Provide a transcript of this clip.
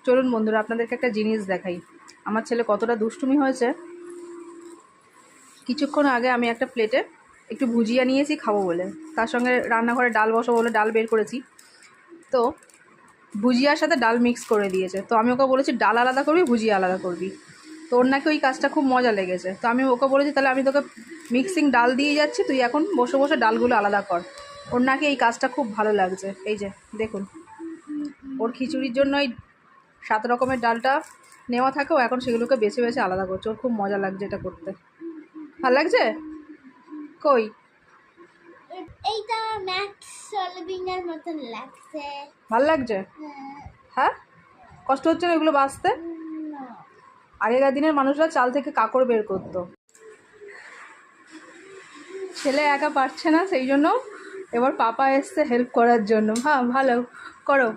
চলুন বন্ধুরা, আপনাদেরকে একটা জিনিস দেখাই। আমার ছেলে কতটা দুষ্টুমি হয়েছে। কিছুক্ষণ আগে আমি একটা প্লেটে একটু ভুজিয়া নিয়েছি খাবো বলে, তার সঙ্গে রান্নাঘরে ডাল বসাবো বলে ডাল বের করেছি। তো ভুজিয়ার সাথে ডাল মিক্স করে দিয়েছে। তো আমি ওকে বলেছি ডাল আলাদা করবি, ভুজিয়া আলাদা করবি। তো ওর নাকি ওই কাজটা খুব মজা লেগেছে। তো আমি ওকে বলেছি তাহলে আমি তোকে মিক্সিং ডাল দিয়ে যাচ্ছি, তুই এখন বসে বসে ডালগুলো আলাদা কর। ওর নাকি এই কাজটা খুব ভালো লাগছে। এই যে দেখুন, ওর খিচুড়ির জন্য এই 7 রকমের ডালটা নেওয়া থাকে, ও এখন সেগুলোকে বেছে বেছে আলাদা করছে। ওর খুব মজা লাগছে এটা করতে। ভালো লাগছে? কই এইটা ম্যাথ সলভিং এর মতন লাগছে। ভালো লাগছে? হ্যাঁ, কষ্ট হচ্ছে না এগুলো বাছতে? আগেকার দিনের মানুষরা চাল থেকে কাকড় বের করতো। ছেলে একা পারছে না, সেই জন্য এবার পাপা এসছে হেল্প করার জন্য। হ্যাঁ, ভালো করো।